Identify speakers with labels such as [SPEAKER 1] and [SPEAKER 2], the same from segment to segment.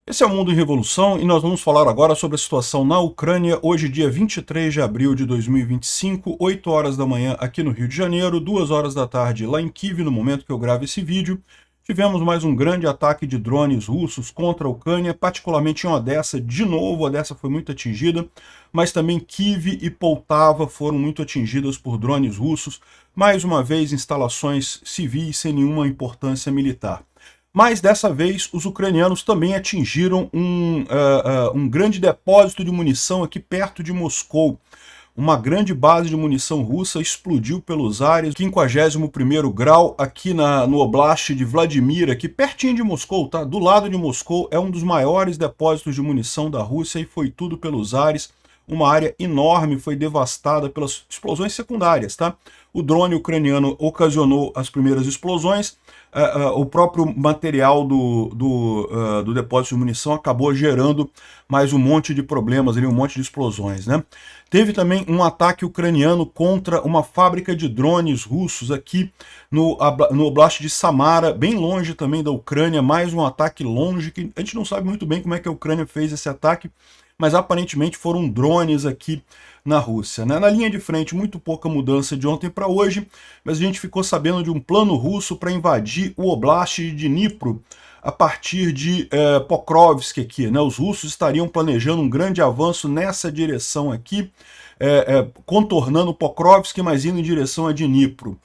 [SPEAKER 1] Esse é o Mundo em Revolução e nós vamos falar agora sobre a situação na Ucrânia, hoje dia 23 de abril de 2025, 8 horas da manhã aqui no Rio de Janeiro, 2 horas da tarde lá em Kiev, no momento que eu gravo esse vídeo. Tivemos mais um grande ataque de drones russos contra a Ucrânia, particularmente em Odessa. De novo, Odessa foi muito atingida, mas também Kiev e Poltava foram muito atingidas por drones russos. Mais uma vez, instalações civis sem nenhuma importância militar. Mas dessa vez os ucranianos também atingiram um grande depósito de munição aqui perto de Moscou. Uma grande base de munição russa explodiu pelos ares, 51º grau, aqui no Oblast de Vladimir, aqui pertinho de Moscou, tá? Do lado de Moscou, é um dos maiores depósitos de munição da Rússia e foi tudo pelos ares. Uma área enorme foi devastada pelas explosões secundárias, tá? O drone ucraniano ocasionou as primeiras explosões, o próprio material do depósito de munição acabou gerando mais um monte de problemas, um monte de explosões, né? Teve também um ataque ucraniano contra uma fábrica de drones russos aqui no Oblast de Samara, bem longe também da Ucrânia, mais um ataque longe, que a gente não sabe muito bem como é que a Ucrânia fez esse ataque, mas aparentemente foram drones aqui na Rússia, né? Na linha de frente, muito pouca mudança de ontem para hoje, mas a gente ficou sabendo de um plano russo para invadir o Oblast de Dnipro a partir de Pokrovsk aqui, né? Os russos estariam planejando um grande avanço nessa direção aqui, contornando Pokrovsk, mas indo em direção a Dnipro.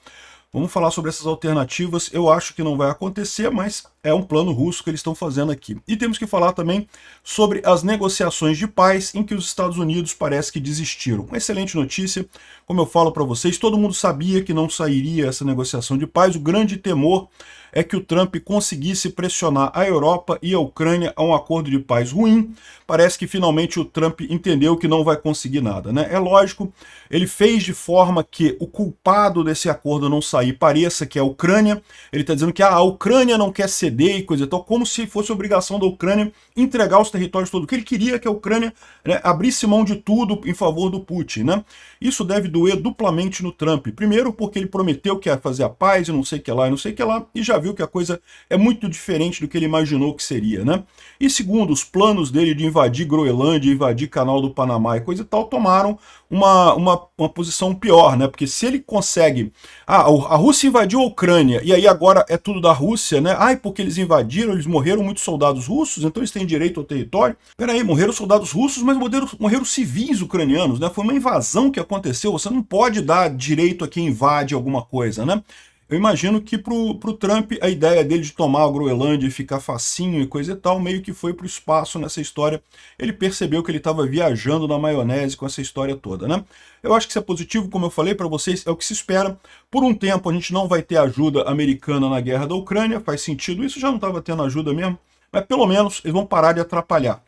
[SPEAKER 1] Vamos falar sobre essas alternativas. Eu acho que não vai acontecer, mas é um plano russo que eles estão fazendo aqui. E temos que falar também sobre as negociações de paz em que os Estados Unidos parece que desistiram. Uma excelente notícia, como eu falo para vocês, todo mundo sabia que não sairia essa negociação de paz. O grande temor é que o Trump conseguisse pressionar a Europa e a Ucrânia a um acordo de paz ruim. Parece que finalmente o Trump entendeu que não vai conseguir nada, né? É lógico, ele fez de forma que o culpado desse acordo não sair pareça que é a Ucrânia. Ele está dizendo que a Ucrânia não quer ceder e coisa e tal, como se fosse obrigação da Ucrânia entregar os territórios todos. O que ele queria que a Ucrânia, né, abrisse mão de tudo em favor do Putin, né? Isso deve doer duplamente no Trump. Primeiro porque ele prometeu que ia fazer a paz e não sei o que lá e não sei o que lá, e já viu que a coisa é muito diferente do que ele imaginou que seria, né? E segundo, os planos dele de invadir Groenlândia, invadir Canal do Panamá e coisa e tal, tomaram uma posição pior, né? Porque se ele consegue... a Rússia invadiu a Ucrânia, e aí agora é tudo da Rússia, né? Ai, porque eles invadiram, eles morreram muitos soldados russos, então eles têm direito ao território. Peraí, morreram soldados russos, mas morreram civis ucranianos, né? Foi uma invasão que aconteceu, você não pode dar direito a quem invade alguma coisa, né? Eu imagino que pro Trump a ideia dele de tomar a Groenlândia e ficar facinho e coisa e tal, meio que foi pro espaço nessa história. Ele percebeu que ele estava viajando na maionese com essa história toda, né? Eu acho que isso é positivo, como eu falei para vocês, é o que se espera. Por um tempo a gente não vai ter ajuda americana na guerra da Ucrânia, faz sentido, isso já não estava tendo ajuda mesmo, mas pelo menos eles vão parar de atrapalhar.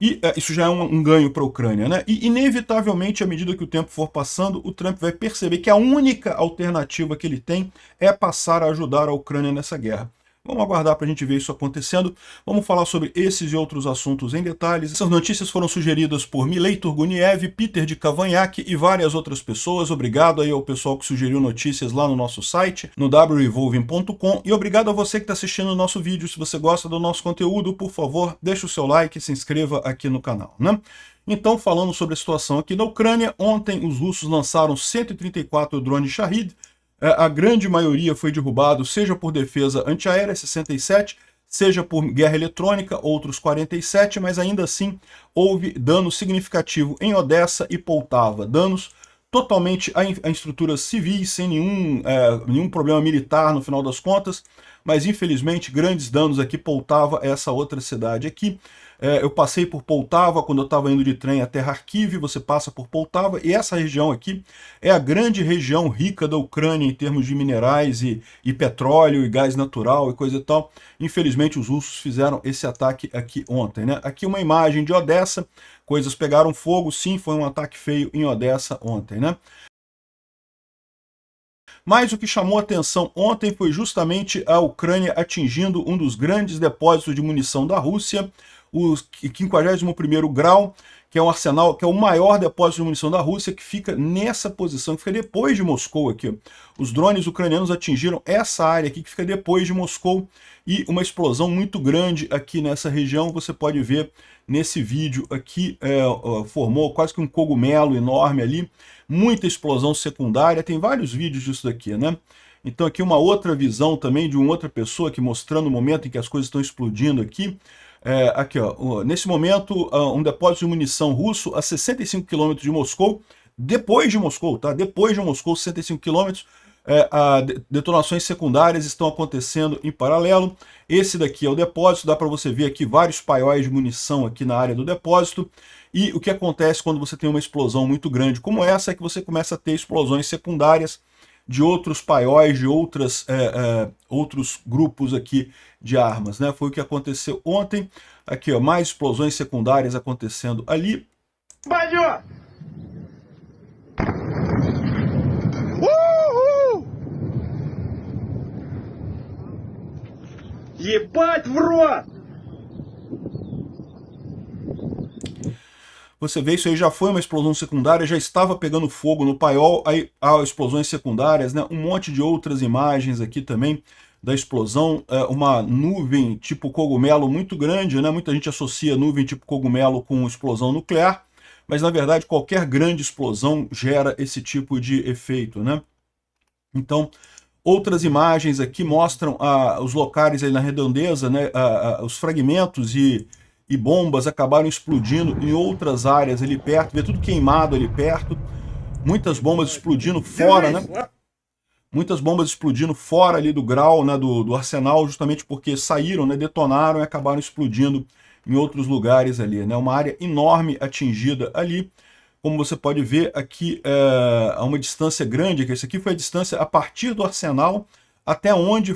[SPEAKER 1] E isso já é um ganho para a Ucrânia, né? E inevitavelmente, à medida que o tempo for passando, o Trump vai perceber que a única alternativa que ele tem é passar a ajudar a Ucrânia nessa guerra. Vamos aguardar para a gente ver isso acontecendo. Vamos falar sobre esses e outros assuntos em detalhes. Essas notícias foram sugeridas por Milei Turguniev, Peter de Cavanhaque e várias outras pessoas. Obrigado aí ao pessoal que sugeriu notícias lá no nosso site, no wrevolving.com. E obrigado a você que está assistindo o nosso vídeo. Se você gosta do nosso conteúdo, por favor, deixe o seu like e se inscreva aqui no canal, né? Então, falando sobre a situação aqui na Ucrânia, ontem os russos lançaram 134 drones Shahid. A grande maioria foi derrubado, seja por defesa antiaérea, 67, seja por guerra eletrônica, outros 47, mas ainda assim houve dano significativo em Odessa e Poltava. Danos totalmente a estruturas civis, sem nenhum problema militar no final das contas, mas infelizmente grandes danos aqui. Poltava, essa outra cidade aqui. Eu passei por Poltava quando eu estava indo de trem até Kharkiv, você passa por Poltava, e essa região aqui é a grande região rica da Ucrânia em termos de minerais e petróleo e gás natural e coisa e tal. Infelizmente os russos fizeram esse ataque aqui ontem, né? Aqui uma imagem de Odessa, coisas pegaram fogo, sim, foi um ataque feio em Odessa ontem, né? Mas o que chamou atenção ontem foi justamente a Ucrânia atingindo um dos grandes depósitos de munição da Rússia. o 51º grau, que é um arsenal, que é o maior depósito de munição da Rússia, que fica nessa posição, que fica depois de Moscou aqui. Os drones ucranianos atingiram essa área aqui, que fica depois de Moscou, e uma explosão muito grande aqui nessa região, você pode ver nesse vídeo aqui, formou quase que um cogumelo enorme ali, muita explosão secundária, tem vários vídeos disso daqui, né? Então aqui uma outra visão também de uma outra pessoa aqui mostrando o momento em que as coisas estão explodindo aqui. Aqui, ó, nesse momento, um depósito de munição russo a 65 km de Moscou, depois de Moscou, tá? Depois de Moscou, 65 km, detonações secundárias estão acontecendo em paralelo. Esse daqui é o depósito, dá para você ver aqui vários paióis de munição aqui na área do depósito. E o que acontece quando você tem uma explosão muito grande como essa é que você começa a ter explosões secundárias de outros paióis, de outros grupos aqui de armas, né? Foi o que aconteceu ontem. Aqui, ó, mais explosões secundárias acontecendo ali.
[SPEAKER 2] Banho! Ебать в рот!
[SPEAKER 1] Você vê, isso aí já foi uma explosão secundária, já estava pegando fogo no paiol, aí há explosões secundárias, né? Um monte de outras imagens aqui também da explosão, uma nuvem tipo cogumelo muito grande, né? Muita gente associa nuvem tipo cogumelo com explosão nuclear, mas na verdade qualquer grande explosão gera esse tipo de efeito, né? Então, outras imagens aqui mostram os locais aí na redondeza, né? Os fragmentos e bombas acabaram explodindo em outras áreas ali perto, vê tudo queimado ali perto, muitas bombas explodindo fora, né? Muitas bombas explodindo fora ali do grau, né, do arsenal, justamente porque saíram, né, detonaram e acabaram explodindo em outros lugares ali, né? Uma área enorme atingida ali, como você pode ver aqui, a uma distância grande, que esse aqui foi a distância a partir do arsenal até onde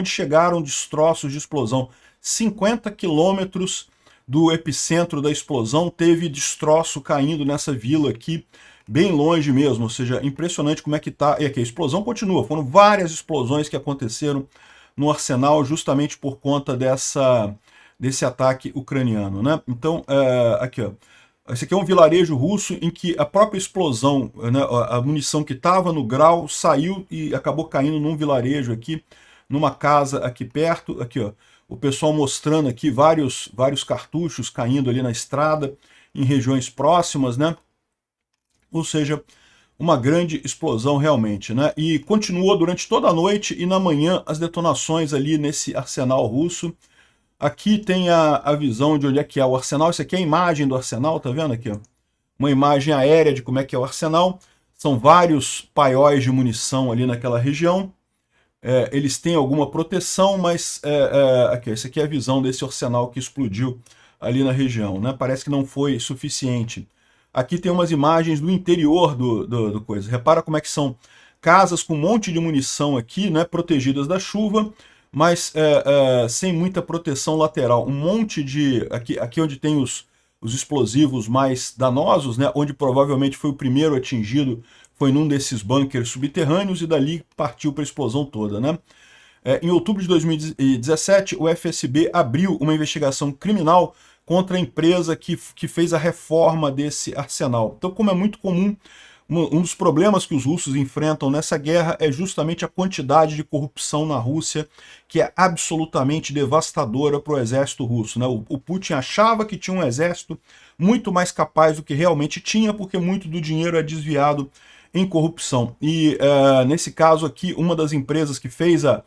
[SPEAKER 1] chegaram destroços de explosão. 50 quilômetros do epicentro da explosão teve destroço caindo nessa vila aqui, bem longe mesmo, ou seja, impressionante como é que tá. E aqui a explosão continua, foram várias explosões que aconteceram no arsenal justamente por conta desse ataque ucraniano, né? Então, aqui, ó, esse aqui é um vilarejo russo em que a própria explosão, né, a munição que estava no grau saiu e acabou caindo num vilarejo aqui, numa casa aqui perto, aqui, ó. O pessoal mostrando aqui vários cartuchos caindo ali na estrada, em regiões próximas, né? Ou seja, uma grande explosão realmente, né? E continuou durante toda a noite e na manhã as detonações ali nesse arsenal russo. Aqui tem a visão de onde é que é o arsenal. Isso aqui é a imagem do arsenal, tá vendo aqui, ó? Uma imagem aérea de como é que é o arsenal. São vários paióis de munição ali naquela região. Eles têm alguma proteção, mas aqui, essa aqui é a visão desse arsenal que explodiu ali na região, né? Parece que não foi suficiente. Aqui tem umas imagens do interior do coisa. Repara como é que são casas com um monte de munição aqui, né? Protegidas da chuva, mas sem muita proteção lateral. Um monte de... Aqui onde tem os explosivos mais danosos, né? Onde provavelmente foi o primeiro atingido, foi num desses bunkers subterrâneos e dali partiu para a explosão toda, né? Em outubro de 2017, o FSB abriu uma investigação criminal contra a empresa que fez a reforma desse arsenal. Então, como é muito comum, um dos problemas que os russos enfrentam nessa guerra é justamente a quantidade de corrupção na Rússia, que é absolutamente devastadora para o exército russo, né? O Putin achava que tinha um exército muito mais capaz do que realmente tinha, porque muito do dinheiro é desviado em corrupção. E nesse caso aqui, uma das empresas que fez a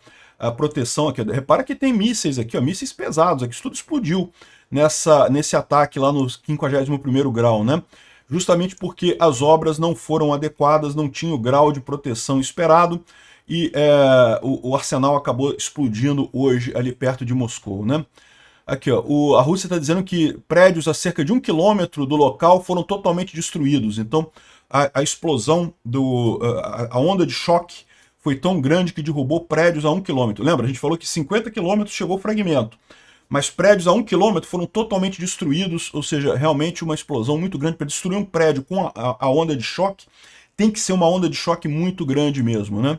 [SPEAKER 1] proteção aqui, repara que tem mísseis aqui, ó, mísseis pesados, aqui isso tudo explodiu nesse ataque lá no 51º grau, né? Justamente porque as obras não foram adequadas, não tinha o grau de proteção esperado, e o arsenal acabou explodindo hoje ali perto de Moscou, né? Aqui, ó, a Rússia está dizendo que prédios a cerca de 1 quilômetro do local foram totalmente destruídos. Então, a explosão, a onda de choque foi tão grande que derrubou prédios a 1 quilômetro. Lembra, a gente falou que 50 quilômetros chegou fragmento, mas prédios a 1 quilômetro foram totalmente destruídos, ou seja, realmente uma explosão muito grande. Para destruir um prédio com a onda de choque, tem que ser uma onda de choque muito grande mesmo, né?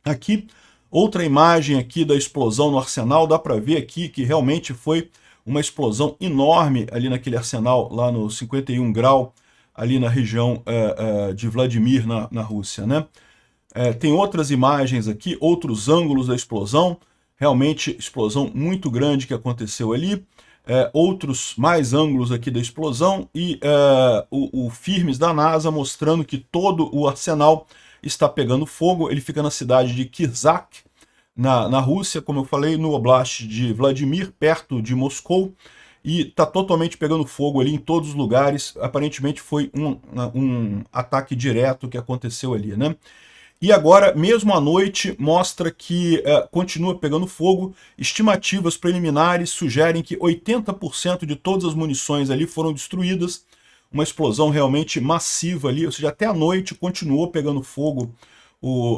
[SPEAKER 1] Aqui, outra imagem aqui da explosão no arsenal, dá para ver aqui que realmente foi uma explosão enorme ali naquele arsenal, lá no 51 grau, ali na região de Vladimir, na Rússia, né? Tem outras imagens aqui, outros ângulos da explosão, realmente explosão muito grande que aconteceu ali, outros mais ângulos aqui da explosão e o firmes da NASA mostrando que todo o arsenal está pegando fogo. Ele fica na cidade de Kirzhak, na Rússia, como eu falei, no Oblast de Vladimir, perto de Moscou, e está totalmente pegando fogo ali em todos os lugares. Aparentemente foi um ataque direto que aconteceu ali, né? E agora, mesmo à noite, mostra que continua pegando fogo. Estimativas preliminares sugerem que 80% de todas as munições ali foram destruídas. Uma explosão realmente massiva ali, ou seja, até à noite continuou pegando fogo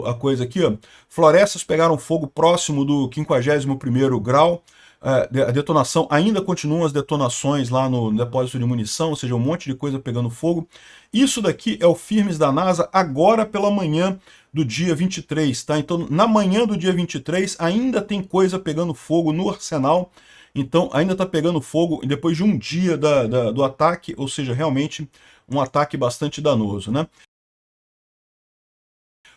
[SPEAKER 1] a coisa aqui, ó. Florestas pegaram fogo próximo do 51º grau. A detonação, ainda continuam as detonações lá no depósito de munição, ou seja, um monte de coisa pegando fogo. Isso daqui é o firmes da NASA agora pela manhã do dia 23, tá? Então, na manhã do dia 23, ainda tem coisa pegando fogo no arsenal. Então, ainda está pegando fogo depois de um dia do ataque, ou seja, realmente um ataque bastante danoso, né?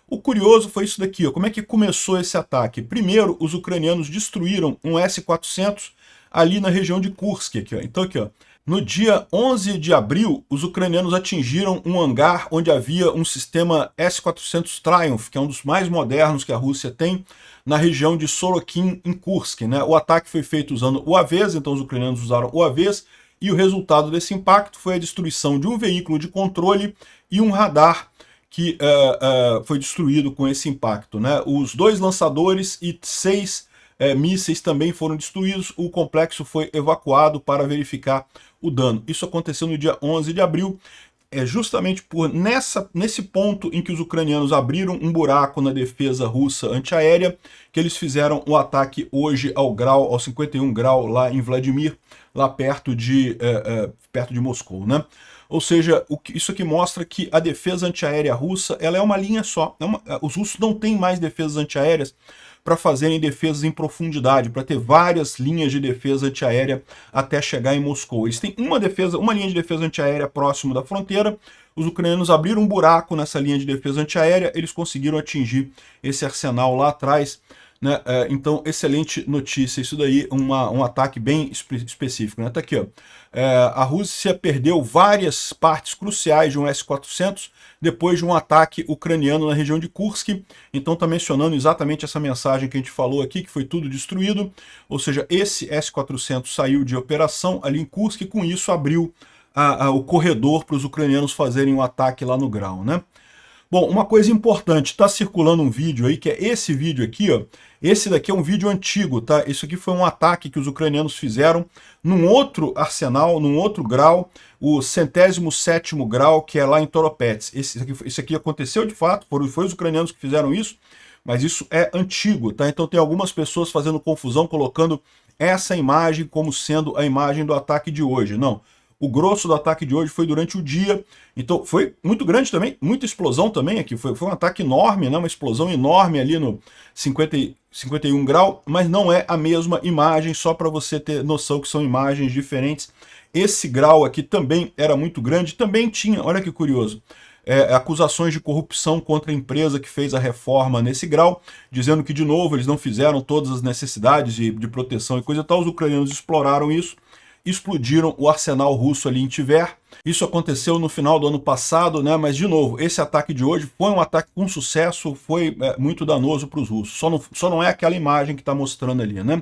[SPEAKER 1] O curioso foi isso daqui, ó. Como é que começou esse ataque? Primeiro, os ucranianos destruíram um S-400 ali na região de Kursk. Aqui, ó. Então, aqui, ó, no dia 11 de abril, os ucranianos atingiram um hangar onde havia um sistema S-400 Triumph, que é um dos mais modernos que a Rússia tem, na região de Sorokin, em Kursk, né? O ataque foi feito usando UAVs, então os ucranianos usaram UAVs, e o resultado desse impacto foi a destruição de um veículo de controle e um radar que foi destruído com esse impacto, né? Os 2 lançadores e 6 mísseis também foram destruídos. O complexo foi evacuado para verificar o dano. Isso aconteceu no dia 11 de abril. É justamente nesse ponto em que os ucranianos abriram um buraco na defesa russa antiaérea que eles fizeram o ataque hoje ao 51 grau lá em Vladimir, lá perto de Moscou, né? Ou seja, isso aqui mostra que a defesa antiaérea russa ela é uma linha só. Os russos não têm mais defesas antiaéreas para fazerem defesas em profundidade, para ter várias linhas de defesa antiaérea até chegar em Moscou. Eles têm uma linha de defesa antiaérea próximo da fronteira. Os ucranianos abriram um buraco nessa linha de defesa antiaérea, eles conseguiram atingir esse arsenal lá atrás, né? Então, excelente notícia. Isso daí, um ataque bem específico, né? Tá aqui, ó. A Rússia perdeu várias partes cruciais de um S-400 depois de um ataque ucraniano na região de Kursk. Então está mencionando exatamente essa mensagem que a gente falou aqui, que foi tudo destruído. Ou seja, esse S-400 saiu de operação ali em Kursk e com isso abriu o corredor para os ucranianos fazerem um ataque lá no grau, né? Bom, uma coisa importante, está circulando um vídeo aí, que é esse vídeo aqui, ó. Esse daqui é um vídeo antigo, tá? Isso aqui foi um ataque que os ucranianos fizeram num outro arsenal, num outro grau, o 107º grau, que é lá em Toropets. Isso aqui aconteceu de fato, foi os ucranianos que fizeram isso, mas isso é antigo, tá? Então tem algumas pessoas fazendo confusão, colocando essa imagem como sendo a imagem do ataque de hoje. Não. O grosso do ataque de hoje foi durante o dia, então foi muito grande também, muita explosão também aqui, foi um ataque enorme, né? Uma explosão enorme ali no 51 grau, mas não é a mesma imagem, só para você ter noção que são imagens diferentes. Esse grau aqui também era muito grande, também tinha, olha que curioso, acusações de corrupção contra a empresa que fez a reforma nesse grau, dizendo que, de novo, eles não fizeram todas as necessidades de proteção e coisa e tal. Os ucranianos exploraram isso, explodiram o arsenal russo ali em Tver. Isso aconteceu no final do ano passado, né? Mas, de novo, esse ataque de hoje foi um ataque com sucesso, foi muito danoso para os russos. Só não é aquela imagem que está mostrando ali, né?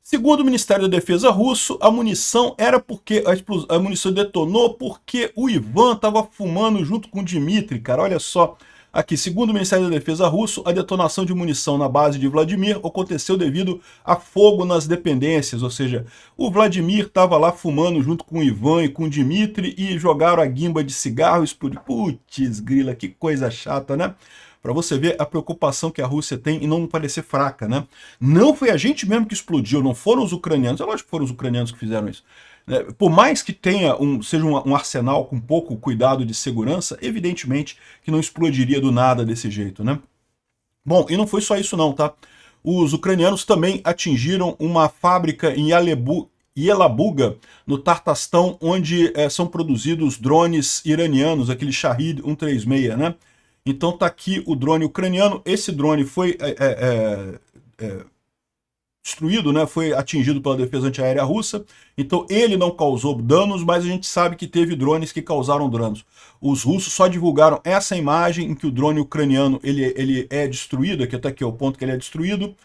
[SPEAKER 1] Segundo o Ministério da Defesa russo, a munição era porque a munição detonou porque o Ivan estava fumando junto com o Dmitry, cara. Olha só. Aqui, segundo o Ministério da Defesa russo, a detonação de munição na base de Vladimir aconteceu devido a fogo nas dependências, ou seja, o Vladimir estava lá fumando junto com o Ivan e com o Dmitry e jogaram a guimba de cigarro e explodiu. Putz, grila, que coisa chata, né? Para você ver a preocupação que a Rússia tem e não parecer fraca, né? Não foi a gente mesmo que explodiu, não foram os ucranianos. É lógico que foram os ucranianos que fizeram isso. Por mais que seja um arsenal com pouco cuidado de segurança, evidentemente que não explodiria do nada desse jeito, né? Bom, e não foi só isso não, tá? Os ucranianos também atingiram uma fábrica em Yelabuga, no Tartastão, onde são produzidos drones iranianos, aquele Shahed 136, né? Então tá aqui o drone ucraniano. Esse drone foi destruído, né? Foi atingido pela defesa antiaérea russa. Então ele não causou danos, mas a gente sabe que teve drones que causaram danos. Os russos só divulgaram essa imagem em que o drone ucraniano ele é destruído. Aqui, até aqui é o ponto que ele é destruído.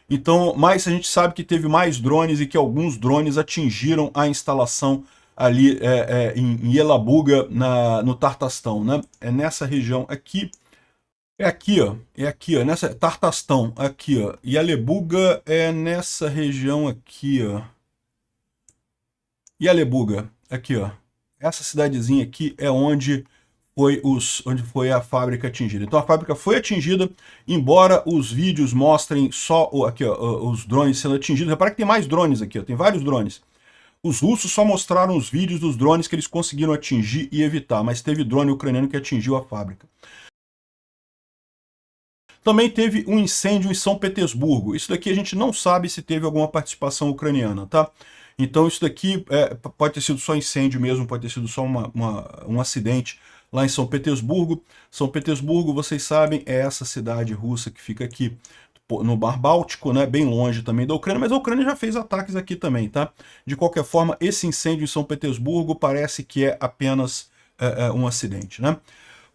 [SPEAKER 1] Então, mas a gente sabe que teve mais drones e que alguns drones atingiram a instalação ali em Yelabuga, no Tartastão, né? É nessa região aqui. É aqui, ó, nessa Tartastão, aqui, ó. Yelabuga é nessa região aqui, ó. Yelabuga, aqui, ó. Essa cidadezinha aqui é onde foi a fábrica atingida. Então a fábrica foi atingida, embora os vídeos mostrem só aqui, ó, os drones sendo atingidos. Repara que tem mais drones aqui, ó, tem vários drones. Os russos só mostraram os vídeos dos drones que eles conseguiram atingir e evitar, mas teve drone ucraniano que atingiu a fábrica. Também teve um incêndio em São Petersburgo. Isso daqui a gente não sabe se teve alguma participação ucraniana, tá? Então isso daqui pode ter sido só incêndio mesmo, pode ter sido só um acidente lá em São Petersburgo. São Petersburgo, vocês sabem, é essa cidade russa que fica aqui no Mar Báltico, né, bem longe também da Ucrânia, mas a Ucrânia já fez ataques aqui também, tá? De qualquer forma, esse incêndio em São Petersburgo parece que é apenas um acidente, né?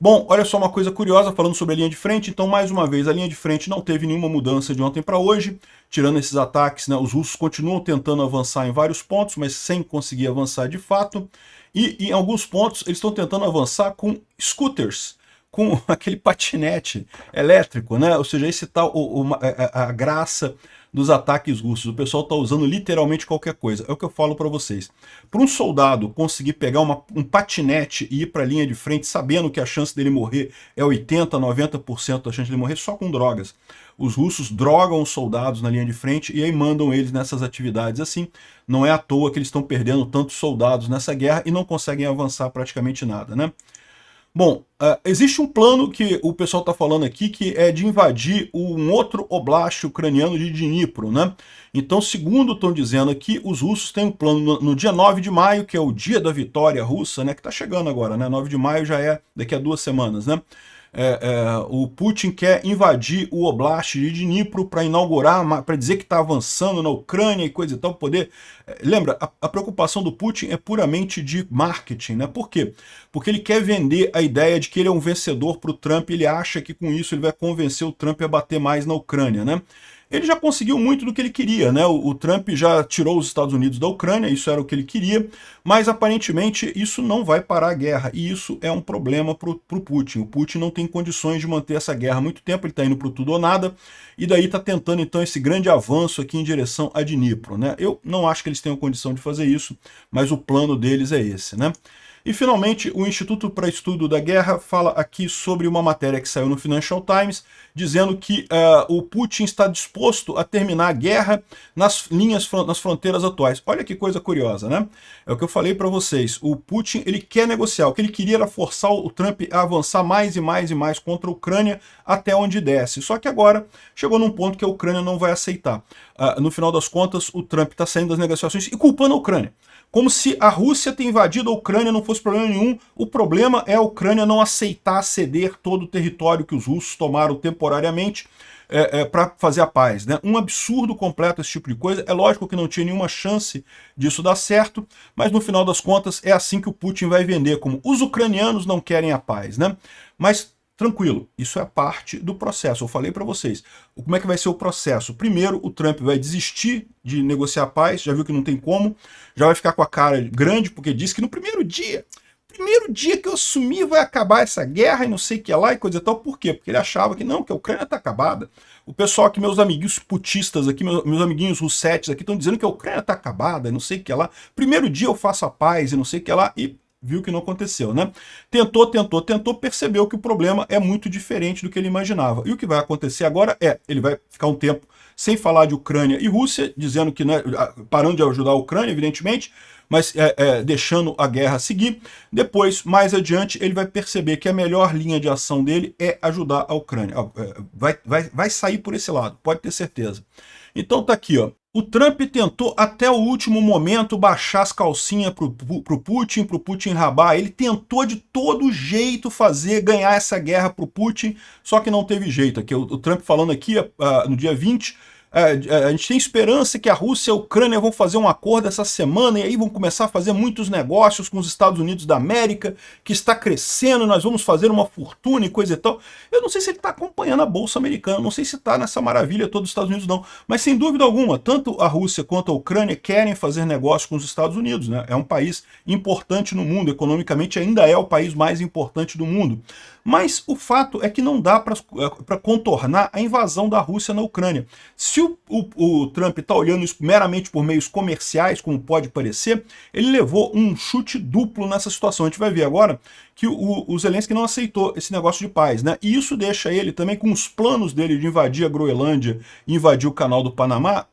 [SPEAKER 1] Bom, olha só uma coisa curiosa falando sobre a linha de frente. Então, mais uma vez, a linha de frente não teve nenhuma mudança de ontem para hoje, tirando esses ataques, né? Os russos continuam tentando avançar em vários pontos, mas sem conseguir avançar de fato. E em alguns pontos eles estão tentando avançar com scooters, com aquele patinete elétrico, né? Ou seja, esse tal a graça dos ataques russos. O pessoal está usando literalmente qualquer coisa. É o que eu falo para vocês. Para um soldado conseguir pegar um patinete e ir para a linha de frente sabendo que a chance dele morrer é 80, 90% da chance de ele morrer só com drogas. Os russos drogam os soldados na linha de frente e aí mandam eles nessas atividades assim. Não é à toa que eles estão perdendo tantos soldados nessa guerra e não conseguem avançar praticamente nada, né? Bom, existe um plano que o pessoal está falando aqui, que é de invadir um outro oblast ucraniano de Dnipro, né? Então, segundo estão dizendo aqui, os russos têm um plano no dia 9 de maio, que é o dia da vitória russa, né? Que está chegando agora, né? 9 de maio já é daqui a 2 semanas, né? O Putin quer invadir o Oblast de Dnipro para inaugurar, para dizer que está avançando na Ucrânia e coisa e tal, poder... Lembra, a preocupação do Putin é puramente de marketing, né? Por quê? Porque ele quer vender a ideia de que ele é um vencedor para o Trump, ele acha que com isso ele vai convencer o Trump a bater mais na Ucrânia, né? Ele já conseguiu muito do que ele queria, né? O Trump já tirou os Estados Unidos da Ucrânia, isso era o que ele queria, mas aparentemente isso não vai parar a guerra, e isso é um problema para o Putin. O Putin não tem condições de manter essa guerra há muito tempo, ele está indo para tudo ou nada, e daí está tentando então esse grande avanço aqui em direção a Dnipro, né? Eu não acho que eles tenham condição de fazer isso, mas o plano deles é esse, né? E, finalmente, o Instituto para Estudo da Guerra fala aqui sobre uma matéria que saiu no Financial Times, dizendo que o Putin está disposto a terminar a guerra nas fronteiras atuais. Olha que coisa curiosa, né? É o que eu falei para vocês. O Putin, ele quer negociar. O que ele queria era forçar o Trump a avançar mais e mais e mais contra a Ucrânia até onde desce. Só que agora chegou num ponto que a Ucrânia não vai aceitar. No final das contas, o Trump está saindo das negociações e culpando a Ucrânia. Como se a Rússia ter invadido a Ucrânia não fosse problema nenhum. O problema é a Ucrânia não aceitar ceder todo o território que os russos tomaram temporariamente para fazer a paz, né? Um absurdo completo esse tipo de coisa. É lógico que não tinha nenhuma chance disso dar certo, mas no final das contas é assim que o Putin vai vender, como os ucranianos não querem a paz, né? Mas tranquilo, isso é parte do processo. Eu falei para vocês. Como é que vai ser o processo? Primeiro, o Trump vai desistir de negociar a paz, já viu que não tem como, já vai ficar com a cara grande, porque disse que no primeiro dia que eu assumir vai acabar essa guerra e não sei o que lá e coisa e tal. Por quê? Porque ele achava que não, que a Ucrânia está acabada. O pessoal aqui, meus amiguinhos putistas aqui, meus amiguinhos russetes aqui, estão dizendo que a Ucrânia está acabada e não sei o que lá. Primeiro dia eu faço a paz e não sei o que lá, e viu que não aconteceu, né? Tentou, percebeu que o problema é muito diferente do que ele imaginava. E o que vai acontecer agora ele vai ficar um tempo sem falar de Ucrânia e Rússia, dizendo que, né, parando de ajudar a Ucrânia, evidentemente, mas deixando a guerra seguir. Depois, mais adiante, ele vai perceber que a melhor linha de ação dele é ajudar a Ucrânia. Vai sair por esse lado, pode ter certeza. Então tá aqui, ó. O Trump tentou até o último momento baixar as calcinhas pro Putin rabar. Ele tentou de todo jeito ganhar essa guerra pro Putin, só que não teve jeito. Aqui, o Trump falando aqui no dia 20, a gente tem esperança que a Rússia e a Ucrânia vão fazer um acordo essa semana e aí vão começar a fazer muitos negócios com os Estados Unidos da América, que está crescendo, nós vamos fazer uma fortuna e coisa e tal. Eu não sei se ele está acompanhando a Bolsa Americana, não sei se está nessa maravilha toda dos Estados Unidos não, mas sem dúvida alguma, tanto a Rússia quanto a Ucrânia querem fazer negócio com os Estados Unidos, né? É um país importante no mundo, economicamente ainda é o país mais importante do mundo. Mas o fato é que não dá para contornar a invasão da Rússia na Ucrânia. Se o Trump está olhando isso meramente por meios comerciais, como pode parecer, ele levou um chute duplo nessa situação. A gente vai ver agora que o Zelensky não aceitou esse negócio de paz, né? E isso deixa ele também com os planos dele de invadir a Groenlândia e invadir o Canal do Panamá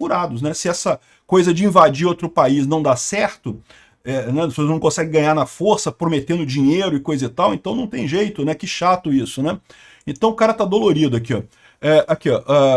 [SPEAKER 1] furados, né? Se essa coisa de invadir outro país não dá certo, né, as pessoas não conseguem ganhar na força, prometendo dinheiro e coisa e tal, então não tem jeito, né? Que chato isso, né? Então o cara tá dolorido aqui, ó.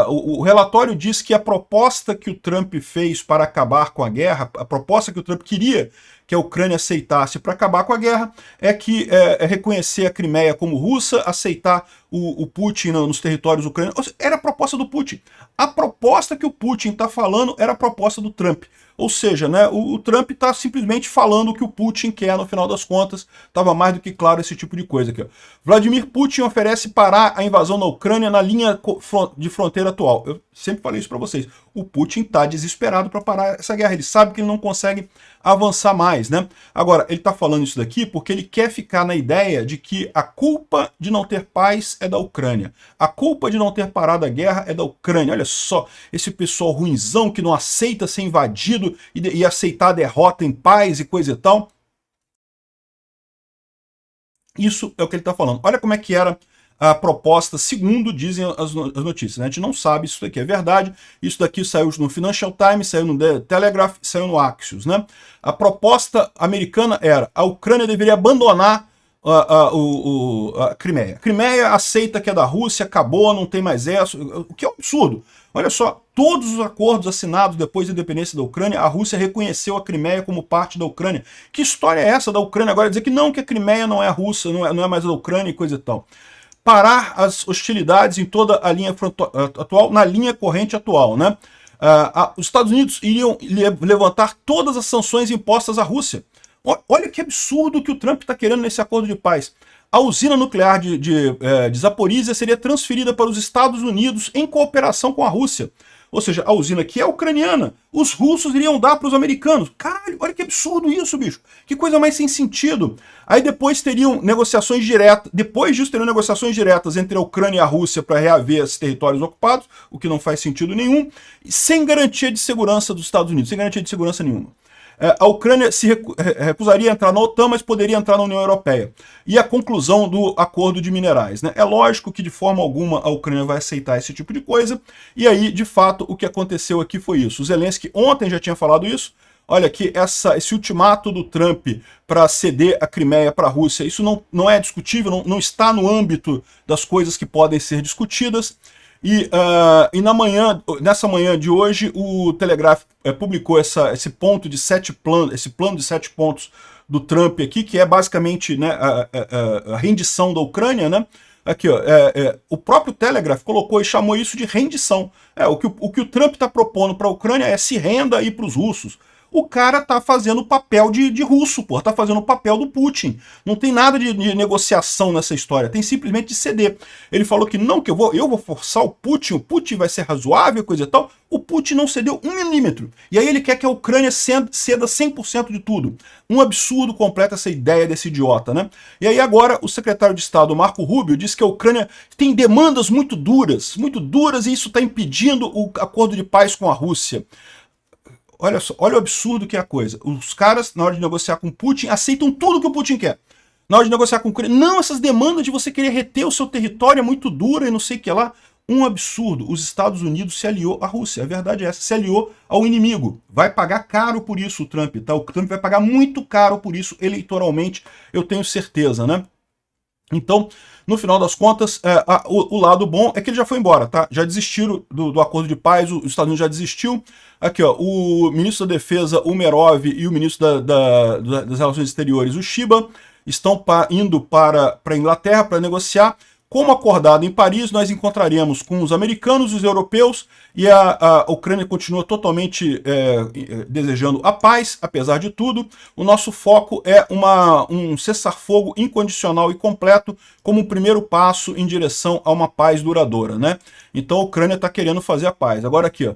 [SPEAKER 1] O relatório diz que a proposta que o Trump fez para acabar com a guerra, a proposta que o Trump queria que a Ucrânia aceitasse para acabar com a guerra, é reconhecer a Crimeia como russa, aceitar o Putin nos territórios ucranianos. Era a proposta do Putin. A proposta que o Putin está falando era a proposta do Trump. Ou seja, né, o Trump está simplesmente falando o que o Putin quer no final das contas. Estava mais do que claro esse tipo de coisa aqui. Ó. Vladimir Putin oferece parar a invasão na Ucrânia na linha de fronteira atual. Eu sempre falei isso para vocês. O Putin está desesperado para parar essa guerra. Ele sabe que ele não consegue avançar mais, né? Agora, ele está falando isso daqui porque ele quer ficar na ideia de que a culpa de não ter paz é da Ucrânia. A culpa de não ter parado a guerra é da Ucrânia. Olha só, esse pessoal ruinzão que não aceita ser invadido e aceitar a derrota em paz e coisa e tal. Isso é o que ele está falando. Olha como é que era a proposta, segundo dizem as notícias. Né? A gente não sabe se isso daqui é verdade. Isso daqui saiu no Financial Times, saiu no The Telegraph, saiu no Axios. Né? A proposta americana era: a Ucrânia deveria abandonar a Crimeia. A Crimeia aceita que é da Rússia, acabou, não tem mais essa, o que é um absurdo. Olha só, todos os acordos assinados depois da independência da Ucrânia, a Rússia reconheceu a Crimeia como parte da Ucrânia. Que história é essa da Ucrânia agora dizer que não, que a Crimeia não é russa, não é mais da Ucrânia e coisa e tal? Parar as hostilidades em toda a linha atual, na linha corrente atual, né? Os Estados Unidos iriam levantar todas as sanções impostas à Rússia. Olha que absurdo que o Trump está querendo nesse acordo de paz. A usina nuclear de Zaporizhia seria transferida para os Estados Unidos em cooperação com a Rússia. Ou seja, a usina que é ucraniana, os russos iriam dar para os americanos. Caralho, olha que absurdo isso, bicho. Que coisa mais sem sentido. Aí depois teriam negociações diretas, depois disso teriam negociações diretas entre a Ucrânia e a Rússia para reaver esses territórios ocupados, o que não faz sentido nenhum, sem garantia de segurança dos Estados Unidos, sem garantia de segurança nenhuma. A Ucrânia se recusaria a entrar na OTAN, mas poderia entrar na União Europeia. E a conclusão do acordo de minerais. Né? É lógico que de forma alguma a Ucrânia vai aceitar esse tipo de coisa. E aí, de fato, o que aconteceu aqui foi isso. O Zelensky ontem já tinha falado isso. Olha que esse ultimato do Trump para ceder a Crimeia para a Rússia, isso não é discutível, não está no âmbito das coisas que podem ser discutidas. E nessa manhã de hoje, o Telegraph publicou esse plano de 7 pontos do Trump aqui, que é basicamente, né, a rendição da Ucrânia, né? Aqui, ó, o próprio Telegraph colocou e chamou isso de rendição. O que o Trump está propondo para a Ucrânia é se renda aí para os russos. O cara tá fazendo o papel de russo, porra, tá fazendo o papel do Putin. Não tem nada de negociação nessa história, tem simplesmente de ceder. Ele falou que não, que eu vou forçar o Putin vai ser razoável, coisa e tal. O Putin não cedeu 1 milímetro. E aí ele quer que a Ucrânia ceda 100% de tudo. Um absurdo completo essa ideia desse idiota, né? E aí agora o secretário de Estado, Marco Rubio, disse que a Ucrânia tem demandas muito duras, e isso está impedindo o acordo de paz com a Rússia. Olha só, olha o absurdo que é a coisa. Os caras, na hora de negociar com o Putin, aceitam tudo que o Putin quer. Na hora de negociar com o Ucrânia, não, essas demandas de você querer reter o seu território é muito dura e não sei o que lá. Um absurdo. Os Estados Unidos se aliou à Rússia. A verdade é essa, se aliou ao inimigo. Vai pagar caro por isso o Trump, tá? O Trump vai pagar muito caro por isso eleitoralmente, eu tenho certeza, né? Então, no final das contas, o lado bom é que ele já foi embora, tá? Já desistiram do acordo de paz, os Estados Unidos já desistiu. Aqui, ó, o ministro da Defesa, o Merov, e o ministro das Relações Exteriores, o Shiba, estão indo para a Inglaterra para negociar. Como acordado em Paris, nós encontraremos com os americanos, os europeus, e a Ucrânia continua totalmente desejando a paz, apesar de tudo. O nosso foco é um cessar-fogo incondicional e completo como um primeiro passo em direção a uma paz duradoura, né? Então a Ucrânia está querendo fazer a paz. Agora aqui, ó,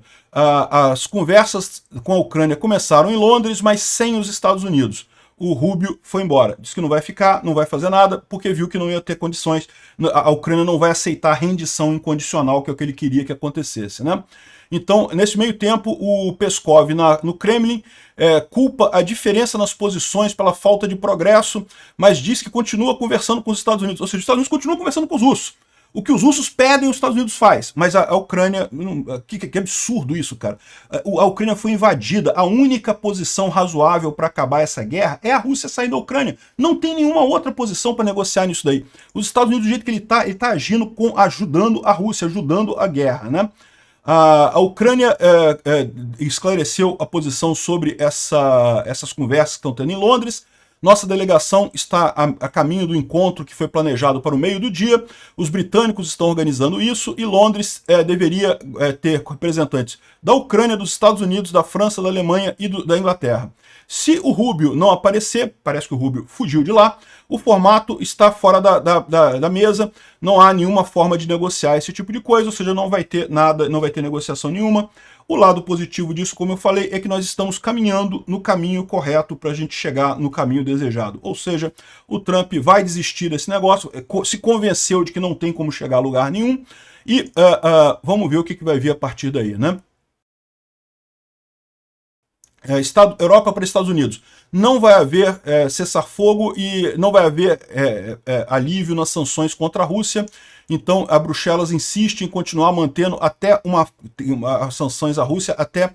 [SPEAKER 1] as conversas com a Ucrânia começaram em Londres, mas sem os Estados Unidos. O Rubio foi embora, disse que não vai ficar, não vai fazer nada, porque viu que não ia ter condições, a Ucrânia não vai aceitar a rendição incondicional, que é o que ele queria que acontecesse, né? Então, nesse meio tempo, o Peskov no Kremlin culpa a diferença nas posições pela falta de progresso, mas diz que continua conversando com os Estados Unidos, ou seja, os Estados Unidos continuam conversando com os russos. O que os russos pedem, os Estados Unidos faz. Mas a Ucrânia... Que absurdo isso, cara. A Ucrânia foi invadida. A única posição razoável para acabar essa guerra é a Rússia sair da Ucrânia. Não tem nenhuma outra posição para negociar nisso daí. Os Estados Unidos, do jeito que ele tá agindo, ajudando a Rússia, ajudando a guerra, né? A Ucrânia esclareceu a posição sobre essas conversas que estão tendo em Londres. Nossa delegação está a caminho do encontro que foi planejado para o meio do dia. Os britânicos estão organizando isso e Londres deveria ter representantes da Ucrânia, dos Estados Unidos, da França, da Alemanha e da Inglaterra. Se o Rubio não aparecer, parece que o Rubio fugiu de lá, o formato está fora da mesa, não há nenhuma forma de negociar esse tipo de coisa, ou seja, não vai ter nada, não vai ter negociação nenhuma. O lado positivo disso, como eu falei, é que nós estamos caminhando no caminho correto para a gente chegar no caminho desejado. Ou seja, o Trump vai desistir desse negócio, se convenceu de que não tem como chegar a lugar nenhum, e vamos ver o que vai vir a partir daí, né? Europa para Estados Unidos. Não vai haver cessar-fogo e não vai haver alívio nas sanções contra a Rússia. Então, a Bruxelas insiste em continuar mantendo até as sanções à Rússia, até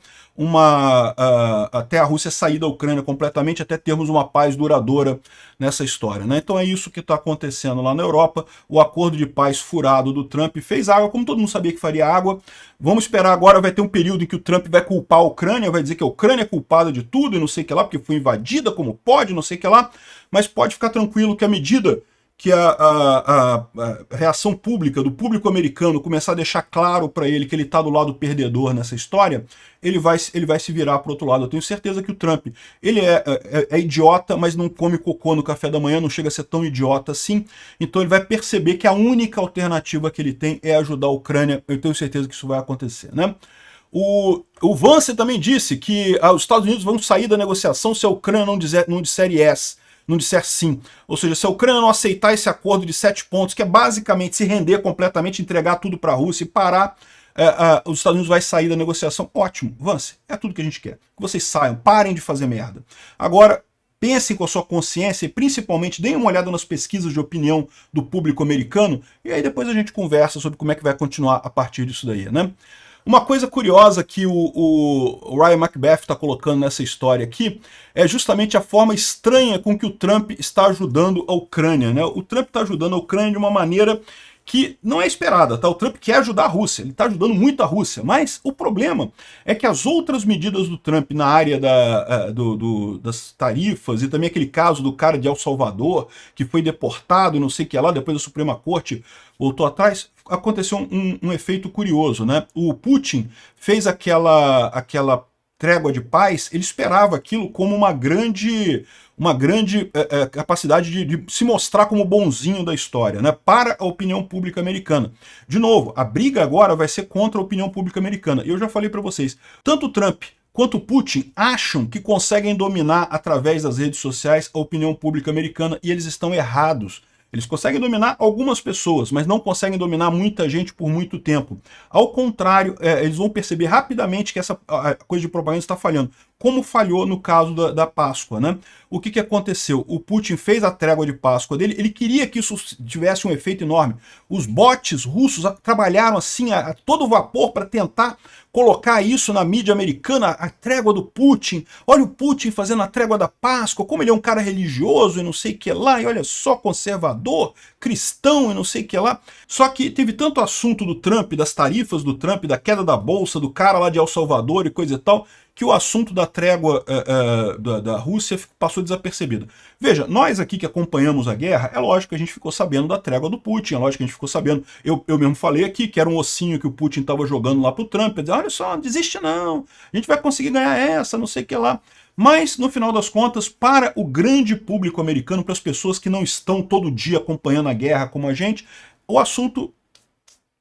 [SPEAKER 1] a Rússia sair da Ucrânia completamente, até termos uma paz duradoura nessa história, né? Então é isso que está acontecendo lá na Europa. O acordo de paz furado do Trump fez água, como todo mundo sabia que faria água. Vamos esperar agora, vai ter um período em que o Trump vai culpar a Ucrânia, vai dizer que a Ucrânia é culpada de tudo e não sei o que lá, porque foi invadida como pode, não sei o que lá, mas pode ficar tranquilo que à medida que a reação pública do público americano começar a deixar claro para ele que ele está do lado perdedor nessa história, ele vai se virar para o outro lado. Eu tenho certeza que o Trump, ele é idiota, mas não come cocô no café da manhã, não chega a ser tão idiota assim. Então ele vai perceber que a única alternativa que ele tem é ajudar a Ucrânia. Eu tenho certeza que isso vai acontecer, né? O Vance também disse que os Estados Unidos vão sair da negociação se a Ucrânia não disser yes. Não disser sim. Ou seja, se a Ucrânia não aceitar esse acordo de 7 pontos, que é basicamente se render completamente, entregar tudo para a Rússia e parar, os Estados Unidos vai sair da negociação. Ótimo, Vance, é tudo que a gente quer. Que vocês saiam, parem de fazer merda. Agora, pensem com a sua consciência e principalmente deem uma olhada nas pesquisas de opinião do público americano e aí depois a gente conversa sobre como é que vai continuar a partir disso daí, né? Uma coisa curiosa que o Ryan Macbeth está colocando nessa história aqui é justamente a forma estranha com que o Trump está ajudando a Ucrânia, né? O Trump está ajudando a Ucrânia de uma maneira que não é esperada, tá? O Trump quer ajudar a Rússia, ele está ajudando muito a Rússia, mas o problema é que as outras medidas do Trump na área das tarifas e também aquele caso do cara de El Salvador que foi deportado, não sei o que lá, depois a Suprema Corte voltou atrás, aconteceu um efeito curioso, né? O Putin fez aquela trégua de paz, ele esperava aquilo como uma grande capacidade de se mostrar como bonzinho da história, né, para a opinião pública americana. De novo, a briga agora vai ser contra a opinião pública americana. E eu já falei para vocês, tanto o Trump quanto o Putin acham que conseguem dominar através das redes sociais a opinião pública americana e eles estão errados. Eles conseguem dominar algumas pessoas, mas não conseguem dominar muita gente por muito tempo. Ao contrário, eles vão perceber rapidamente que essa coisa de propaganda está falhando, como falhou no caso da Páscoa, né? O que aconteceu? O Putin fez a trégua de Páscoa dele, ele queria que isso tivesse um efeito enorme. Os bots russos trabalharam assim a todo vapor para tentar colocar isso na mídia americana, a trégua do Putin. Olha o Putin fazendo a trégua da Páscoa, como ele é um cara religioso e não sei o que lá, e olha só, conservador, cristão e não sei o que lá. Só que teve tanto assunto do Trump, das tarifas do Trump, da queda da bolsa, do cara lá de El Salvador e coisa e tal, que o assunto da trégua da Rússia passou desapercebido. Veja, nós aqui que acompanhamos a guerra, é lógico que a gente ficou sabendo da trégua do Putin, é lógico que a gente ficou sabendo, eu mesmo falei aqui que era um ossinho que o Putin estava jogando lá pro Trump, dizer, olha só, não desiste não, a gente vai conseguir ganhar essa, não sei o que lá. Mas, no final das contas, para o grande público americano, para as pessoas que não estão todo dia acompanhando a guerra como a gente, o assunto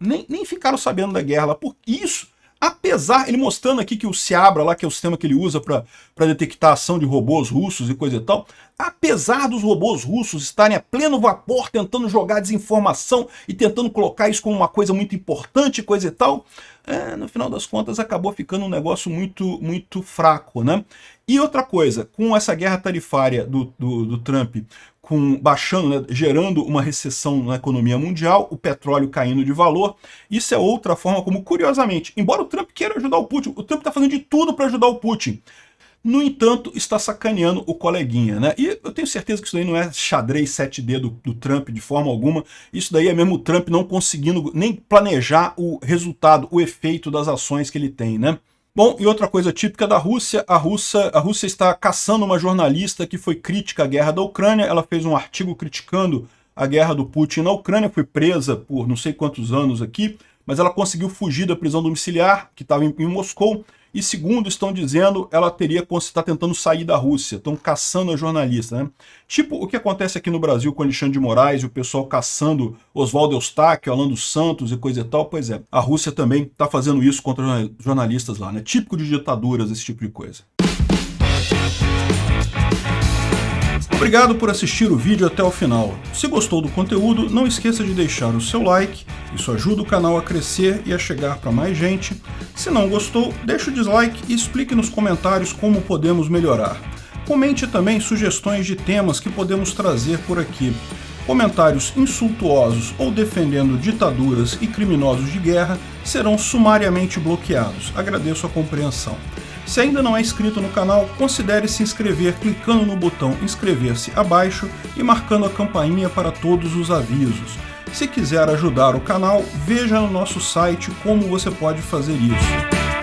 [SPEAKER 1] nem ficaram sabendo da guerra lá. Por isso, apesar, ele mostrando aqui que o Seabra lá, que é o sistema que ele usa para detectar a ação de robôs russos e coisa e tal, apesar dos robôs russos estarem a pleno vapor tentando jogar desinformação e tentando colocar isso como uma coisa muito importante, coisa e tal, no final das contas acabou ficando um negócio muito fraco, né? E outra coisa, com essa guerra tarifária do Trump baixando, né, gerando uma recessão na economia mundial, o petróleo caindo de valor, isso é outra forma como, curiosamente, embora o Trump queira ajudar o Putin, o Trump está fazendo de tudo para ajudar o Putin. No entanto, está sacaneando o coleguinha, né? E eu tenho certeza que isso daí não é xadrez 7D do Trump de forma alguma. Isso daí é mesmo o Trump não conseguindo nem planejar o resultado, o efeito das ações que ele tem, né? Bom, e outra coisa típica da Rússia, a Rússia está caçando uma jornalista que foi crítica à guerra da Ucrânia. Ela fez um artigo criticando a guerra do Putin na Ucrânia, foi presa por não sei quantos anos aqui, mas ela conseguiu fugir da prisão domiciliar, que estava em Moscou, e segundo estão dizendo, ela está tentando sair da Rússia, estão caçando a jornalista, né? Tipo o que acontece aqui no Brasil com Alexandre de Moraes e o pessoal caçando Oswaldo Eustáquio, Alan dos Santos e coisa e tal. Pois é, a Rússia também está fazendo isso contra jornalistas lá, né? Típico de ditaduras, esse tipo de coisa. Obrigado por assistir o vídeo até o final. Se gostou do conteúdo, não esqueça de deixar o seu like, isso ajuda o canal a crescer e a chegar para mais gente. Se não gostou, deixe o dislike e explique nos comentários como podemos melhorar. Comente também sugestões de temas que podemos trazer por aqui. Comentários insultuosos ou defendendo ditaduras e criminosos de guerra serão sumariamente bloqueados. Agradeço a compreensão. Se ainda não é inscrito no canal, considere se inscrever clicando no botão inscrever-se abaixo e marcando a campainha para todos os avisos. Se quiser ajudar o canal, veja no nosso site como você pode fazer isso.